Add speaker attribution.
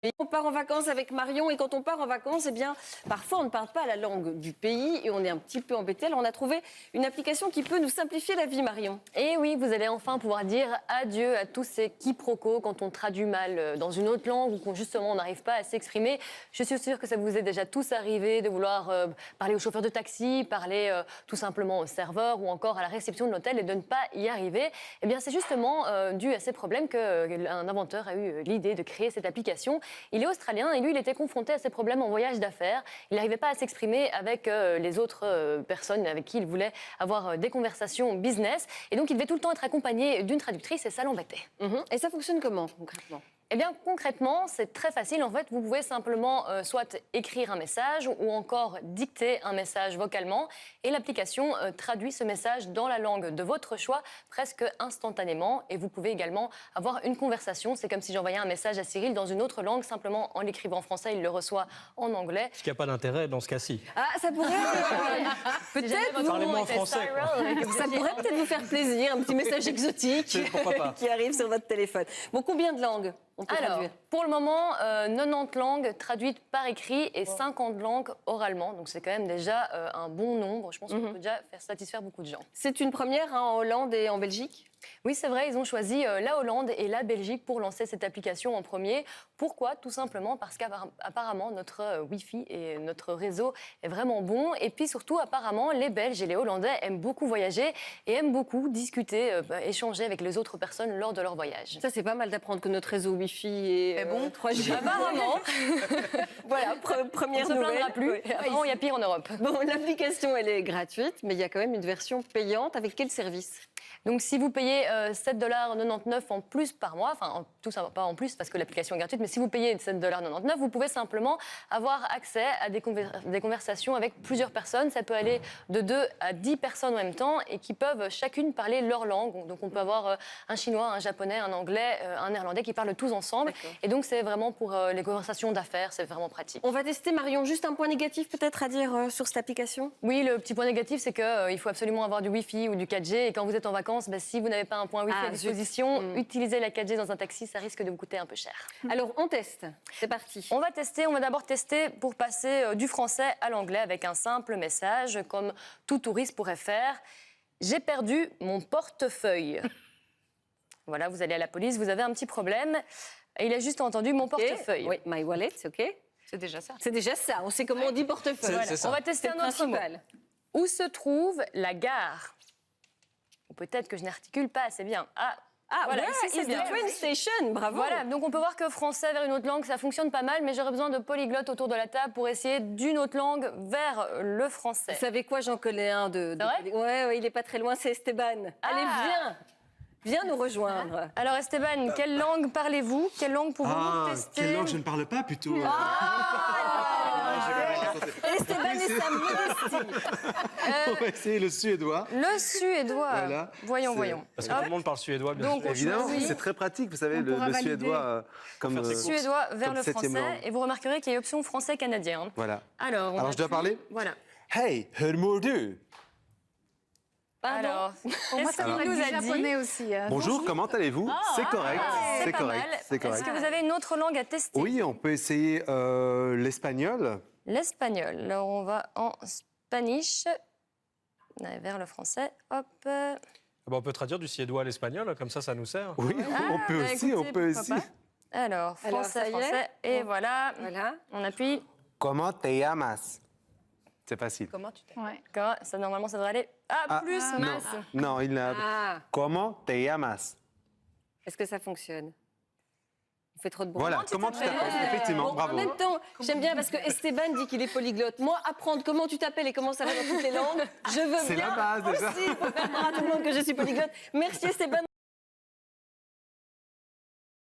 Speaker 1: Et on part en vacances avec Marion et quand on part en vacances, eh bien, parfois on ne parle pas la langue du pays et on est un petit peu embêté. Alors on a trouvé une application qui peut nous simplifier la vie, Marion.
Speaker 2: Et oui, vous allez enfin pouvoir dire adieu à tous ces quiproquos quand on traduit mal dans une autre langue ou quand justement on n'arrive pas à s'exprimer. Je suis sûre que ça vous est déjà tous arrivé de vouloir parler au chauffeur de taxi, parler tout simplement au serveur ou encore à la réception de l'hôtel et de ne pas y arriver. Eh bien, c'est justement dû à ces problèmes qu'un inventeur a eu l'idée de créer cette application. Il est australien et lui, il était confronté à ces problèmes en voyage d'affaires. Il n'arrivait pas à s'exprimer avec les autres personnes avec qui il voulait avoir des conversations business. Et donc, il devait tout le temps être accompagné d'une traductrice et ça l'embêtait.
Speaker 1: Et ça fonctionne comment, concrètement ?
Speaker 2: Eh bien, concrètement, c'est très facile. En fait, vous pouvez simplement soit écrire un message ou encore dicter un message vocalement. Et l'application traduit ce message dans la langue de votre choix presque instantanément. Et vous pouvez également avoir une conversation. C'est comme si j'envoyais un message à Cyril dans une autre langue. Simplement, en l'écrivant en français, il le reçoit en anglais.
Speaker 3: Ce qui n'a pas d'intérêt dans ce cas-ci.
Speaker 1: Ah, ça pourrait peut-être
Speaker 3: Parlez-moi en français.
Speaker 1: ça pourrait peut-être vous faire plaisir, un petit message exotique
Speaker 3: Pourquoi pas.
Speaker 1: qui arrive sur votre téléphone. Bon, combien de langues on peut
Speaker 2: Alors,
Speaker 1: traduire ?
Speaker 2: pour le moment, 90 langues traduites par écrit et 50 langues oralement. Donc, c'est quand même déjà un bon nombre. Je pense qu'on peut déjà faire satisfaire beaucoup de gens.
Speaker 1: C'est une première en Hollande et en Belgique ?
Speaker 2: Oui, c'est vrai, ils ont choisi la Hollande et la Belgique pour lancer cette application en premier. Pourquoi ? Tout simplement parce qu'apparemment, notre Wi-Fi et notre réseau est vraiment bon. Et puis surtout, apparemment, les Belges et les Hollandais aiment beaucoup voyager et aiment beaucoup discuter, échanger avec les autres personnes lors de leur voyage.
Speaker 1: Ça, c'est pas mal d'apprendre que notre réseau Wi-Fi est bon. 3G.
Speaker 2: Apparemment,
Speaker 1: Voilà,
Speaker 2: on
Speaker 1: première
Speaker 2: ne se
Speaker 1: nouvelle.
Speaker 2: plaindra plus.
Speaker 1: Oui.
Speaker 2: Apparemment, il y a pire en Europe.
Speaker 1: Bon, l'application, elle est gratuite, mais il y a quand même une version payante. Avec quel service ?
Speaker 2: Donc, si vous payez 7,99 $ en plus par mois, enfin, tout ça pas en plus parce que l'application est gratuite, mais si vous payez 7,99 $, vous pouvez simplement avoir accès à des conversations avec plusieurs personnes. Ça peut aller de 2 à 10 personnes en même temps et qui peuvent chacune parler leur langue. Donc, on peut avoir un chinois, un japonais, un anglais, un néerlandais qui parlent tous ensemble.
Speaker 1: D'accord.
Speaker 2: Et donc, c'est vraiment pour les conversations d'affaires, c'est vraiment pratique.
Speaker 1: On va tester, Marion. Juste un point négatif peut-être à dire sur cette application ?
Speaker 2: Oui, le petit point négatif, c'est qu'il faut absolument avoir du Wi-Fi ou du 4G. Et quand vous êtes en vacances, si vous n'avez pas un point Wi-Fi à disposition, utilisez la 4G dans un taxi, ça risque de vous coûter un peu cher.
Speaker 1: Alors, on teste. C'est parti.
Speaker 2: On va d'abord tester pour passer du français à l'anglais avec un simple message, comme tout touriste pourrait faire. J'ai perdu mon portefeuille. Voilà, vous allez à la police, vous avez un petit problème. Et il a juste entendu mon portefeuille.
Speaker 1: Oui, my wallet, OK.
Speaker 2: C'est déjà ça.
Speaker 1: C'est déjà ça. On sait comment on dit portefeuille.
Speaker 3: C'est ça.
Speaker 2: On va tester
Speaker 1: C'est
Speaker 2: un autre mot.
Speaker 1: principal.
Speaker 2: Où se trouve la gare ? Ou peut-être que je n'articule pas assez bien. Voilà,
Speaker 1: ouais,
Speaker 2: ici c'est
Speaker 1: it's
Speaker 2: bien.
Speaker 1: the train station, bravo.
Speaker 2: Voilà, donc on peut voir que français vers une autre langue, ça fonctionne pas mal, mais j'aurais besoin de polyglottes autour de la table pour essayer d'une autre langue vers le français.
Speaker 1: Vous savez quoi, j'en connais un de
Speaker 2: C'est vrai
Speaker 1: ouais, il est pas très loin, c'est Esteban. Allez, viens nous rejoindre.
Speaker 2: Alors Esteban, quelle langue parlez-vous ? Quelle langue pouvons-nous
Speaker 4: Ah,
Speaker 2: tester ?
Speaker 4: quelle langue je ne parle pas plutôt.
Speaker 1: Esteban et sa modestie.
Speaker 4: On va essayer le suédois.
Speaker 2: Le suédois.
Speaker 4: Voilà.
Speaker 2: Voyons.
Speaker 3: Parce que tout le monde parle suédois, bien
Speaker 2: Donc,
Speaker 3: sûr.
Speaker 4: Évidemment,
Speaker 2: choisit.
Speaker 4: c'est très pratique, vous savez,
Speaker 2: On
Speaker 4: le
Speaker 2: pourra valider.
Speaker 4: suédois comme
Speaker 3: Faire ses courses.
Speaker 2: Suédois vers
Speaker 4: comme
Speaker 2: le
Speaker 4: septième
Speaker 2: français,
Speaker 4: langue.
Speaker 2: et vous remarquerez qu'il y a option français-canadien.
Speaker 4: Voilà.
Speaker 2: Alors
Speaker 4: je dois parler ?
Speaker 2: Voilà.
Speaker 4: Hey, hur mår du?
Speaker 2: Alors, est-ce qu'il nous a dit...
Speaker 5: japonais aussi.
Speaker 4: Bonjour, comment allez-vous? C'est correct, c'est
Speaker 2: pas
Speaker 4: correct,
Speaker 2: mal.
Speaker 4: c'est correct.
Speaker 2: Est-ce que vous avez une autre langue à tester ?
Speaker 4: Oui, on peut essayer l'espagnol.
Speaker 2: L'espagnol. Alors, on va en Spanish. Vers le français. Hop.
Speaker 3: Ah bah, on peut traduire du suédois à l'espagnol, comme ça nous sert.
Speaker 4: Oui, on peut
Speaker 2: bah,
Speaker 4: aussi,
Speaker 2: écoutez,
Speaker 4: on peut
Speaker 2: pourquoi
Speaker 4: aussi.
Speaker 2: pas. Alors,
Speaker 1: ça y est.
Speaker 2: français. Et voilà.
Speaker 1: Voilà.
Speaker 2: On appuie.
Speaker 4: Comment te llamas? C'est facile.
Speaker 2: Comment tu t'appelles ?
Speaker 5: Ouais.
Speaker 2: D'accord. Ça, normalement, ça devrait aller. Plus masse.
Speaker 4: Non, il n'a.
Speaker 1: Ah,
Speaker 4: Comment te llamas?
Speaker 1: est-ce que ça fonctionne ? On fait trop de bruit.
Speaker 4: Voilà, comment tu t'appelles? Effectivement,
Speaker 1: Bon,
Speaker 4: bravo.
Speaker 1: en même temps, j'aime bien parce que Esteban dit qu'il est polyglotte. Moi, apprendre comment tu t'appelles et comment ça va dans toutes les langues, je veux
Speaker 4: C'est
Speaker 1: bien
Speaker 4: la base, déjà.
Speaker 1: aussi pour faire croire à tout le monde que je suis polyglotte. Merci Esteban.